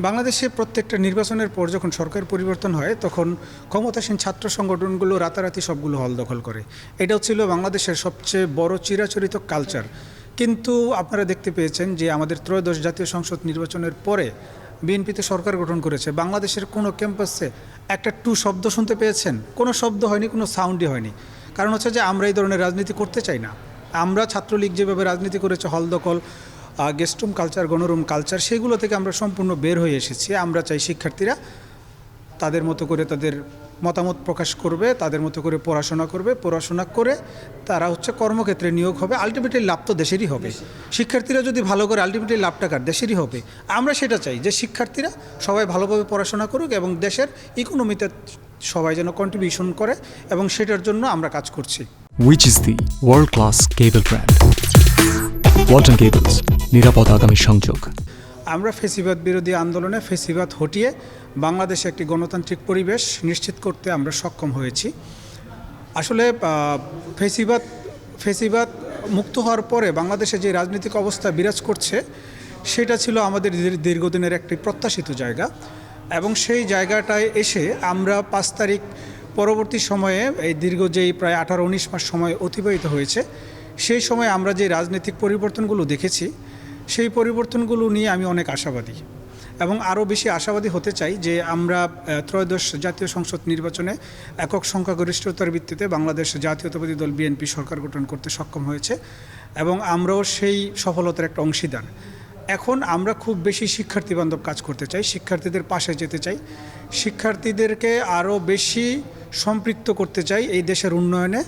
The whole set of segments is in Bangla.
বাংলাদেশে প্রত্যেকটা নির্বাচনের পর যখন সরকার পরিবর্তন হয় তখন ক্ষমতাসীন ছাত্র সংগঠনগুলো রাতারাতি সবগুলো হল দখল করে। এটাও ছিল বাংলাদেশের সবচেয়ে বড় চিরাচরিত কালচার। কিন্তু আপনারা দেখতে পেয়েছেন যে আমাদের ত্রয়োদশ জাতীয় সংসদ নির্বাচনের পরে বিএনপিতে সরকার গঠন করেছে। বাংলাদেশের কোনো ক্যাম্পাসে একটা টু শব্দ শুনতে পেয়েছেন? কোনো শব্দ হয়নি, কোনো সাউন্ডই হয়নি। কারণ হচ্ছে যে আমরা এই ধরনের রাজনীতি করতে চাই না। আমরা ছাত্রলীগ যেভাবে রাজনীতি করেছে, হল দখল, গেস্টরুম কালচার, গণরুম কালচার, সেগুলো থেকে আমরা সম্পূর্ণ বের হয়ে এসেছি। আমরা চাই শিক্ষার্থীরা তাদের মতো করে তাদের মতামত প্রকাশ করবে, তাদের মতো করে পড়াশোনা করে তারা কর্মক্ষেত্রে নিয়োগ হবে। আলটিমেটলি লাভ তো দেশেরই হবে। শিক্ষার্থীরা যদি ভালো করে, আলটিমেটলি লাভটা কার? দেশেরই হবে। আমরা সেটা চাই যে শিক্ষার্থীরা সবাই ভালোভাবে পড়াশোনা করুক এবং দেশের ইকোনমিতে সবাই যেন কন্ট্রিবিউশন করে, এবং সেটার জন্য আমরা কাজ করছি। Which is the world-class cable brand? Walton Cables, নিরাপদ আগামী সংযোগ। আমরা ফ্যাসিবাদ বিরোধী আন্দোলনে ফ্যাসিবাদ হটিয়ে বাংলাদেশে একটি গণতান্ত্রিক পরিবেশ নিশ্চিত করতে আমরা সক্ষম হয়েছি। আসলে ফ্যাসিবাদ মুক্ত হওয়ার পরে বাংলাদেশে যে রাজনৈতিক অবস্থা বিরাজ করছে, সেটা ছিল আমাদের দীর্ঘদিনের একটি প্রত্যাশিত জায়গা, এবং সেই জায়গাটায় এসে আমরা 5 তারিখ পরবর্তী সময়ে এই দীর্ঘ যেই প্রায় 18-19 মাস সময় অতিবাহিত হয়েছে, সেই সময় আমরা যে রাজনৈতিক পরিবর্তনগুলো দেখেছি, সেই পরিবর্তনগুলো নিয়ে আমি অনেক আশাবাদী, এবং আরও বেশি আশাবাদী হতে চাই যে আমরা ত্রয়োদশ জাতীয় সংসদ নির্বাচনে একক সংখ্যাগরিষ্ঠতার ভিত্তিতে বাংলাদেশ জাতীয়তাবাদী দল বিএনপি সরকার গঠন করতে সক্ষম হয়েছে, এবং আমরাও সেই সফলতার একটা অংশীদার। এখন আমরা খুব বেশি শিক্ষার্থী বান্ধব কাজ করতে চাই, শিক্ষার্থীদের পাশে যেতে চাই, শিক্ষার্থীদেরকে আরও বেশি সম্পৃক্ত করতে চাই এই দেশের উন্নয়নে,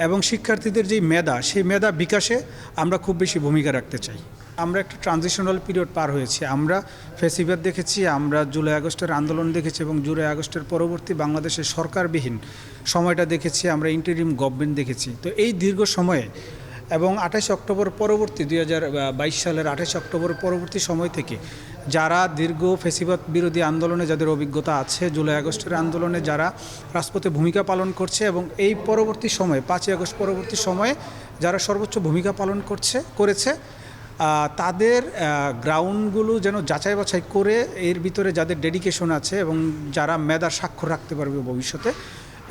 এবং শিক্ষার্থীদের যেই মেধা, সেই মেধা বিকাশে আমরা খুব বেশি ভূমিকা রাখতে চাই। আমরা একটা ট্রানজিশনাল পিরিয়ড পার হয়েছি। আমরা ফ্যাসিবাদ দেখেছি, আমরা জুলাই আগস্টের আন্দোলন দেখেছি, এবং জুলাই আগস্টের পরবর্তী বাংলাদেশের সরকারবিহীন সময়টা দেখেছি, আমরা ইন্টারিম গভর্নমেন্ট দেখেছি। তো এই দীর্ঘ সময়ে এবং 28 অক্টোবর পরবর্তী 2022 সালের 28 অক্টোবর পরবর্তী সময় থেকে যারা দীর্ঘ ফ্যাসিবাদ বিরোধী আন্দোলনে যাদের অভিজ্ঞতা আছে, জুলাই আগস্টের আন্দোলনে যারা রাজপথে ভূমিকা পালন করছে, এবং এই পরবর্তী সময়ে 5ই আগস্ট পরবর্তী সময়ে যারা সর্বোচ্চ ভূমিকা পালন করেছে, তাদের গ্রাউন্ডগুলো যেন যাচাই বাছাই করে এর ভিতরে যাদের ডেডিকেশন আছে এবং যারা মেধার স্বাক্ষর রাখতে পারবে ভবিষ্যতে,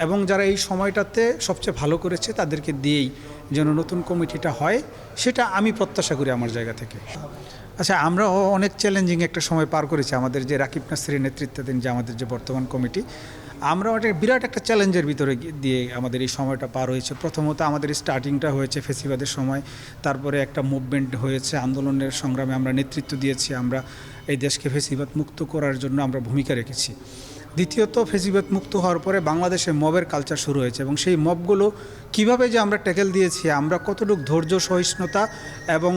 এবং যারা এই সময়টাতে সবচেয়ে ভালো করেছে, তাদেরকে দিয়েই যেন নতুন কমিটিটা হয়, সেটা আমি প্রত্যাশা করি আমার জায়গা থেকে। আচ্ছা, আমরা অনেক চ্যালেঞ্জিং একটা সময় পার করেছি। আমাদের যে রাকিব নাসিরের নেতৃত্বাধীন যে আমাদের যে বর্তমান কমিটি, আমরা বিরাট একটা চ্যালেঞ্জের ভিতরে দিয়ে আমাদের এই সময়টা পার হয়েছে। প্রথমত আমাদের স্টার্টিংটা হয়েছে ফ্যাসিবাদের সময়, তারপরে একটা মুভমেন্ট হয়েছে, আন্দোলনের সংগ্রামে আমরা নেতৃত্ব দিয়েছি, আমরা এই দেশকে ফ্যাসিবাদ মুক্ত করার জন্য আমরা ভূমিকা রেখেছি। দ্বিতীয়ত, ফ্যাসিবাদ মুক্ত হওয়ার পরে বাংলাদেশে মবের কালচার শুরু হয়েছে, এবং সেই মবগুলো কীভাবে যে আমরা ট্যাকেল দিয়েছি, আমরা কতটুকু ধৈর্য, সহিষ্ণুতা এবং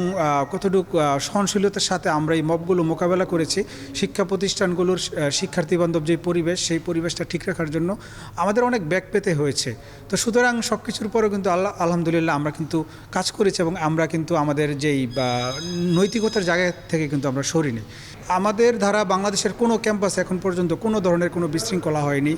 কতটুকু সহনশীলতার সাথে আমরা এই মবগুলো মোকাবেলা করেছি, শিক্ষা প্রতিষ্ঠানগুলোর শিক্ষার্থীবান্ধব যে পরিবেশ, সেই পরিবেশটা ঠিক রাখার জন্য আমাদের অনেক ব্যাক পেতে হয়েছে। তো সুতরাং সব কিছুর পরেও কিন্তু আলহামদুলিল্লাহ আমরা কিন্তু কাজ করেছি, এবং আমরা কিন্তু আমাদের যেই নৈতিকতার জায়গা থেকে কিন্তু আমরা সরিনি। আমাদের দ্বারা বাংলাদেশের কোনো ক্যাম্পাসে এখন পর্যন্ত কোনো ধরনের কোনো বিশৃঙ্খলা হয়নি।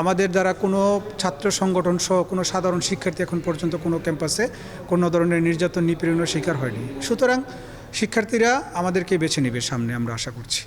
আমাদের দ্বারা কোনো ছাত্র সংগঠন সহ কোনো সাধারণ শিক্ষার্থী এখন পর্যন্ত কোনো ক্যাম্পাসে কোনো ধরনের নির্যাতন, নিপীড়নের শিকার হয়নি। সুতরাং শিক্ষার্থীরা আমাদেরকে বেছে নেবে সামনে, আমরা আশা করছি।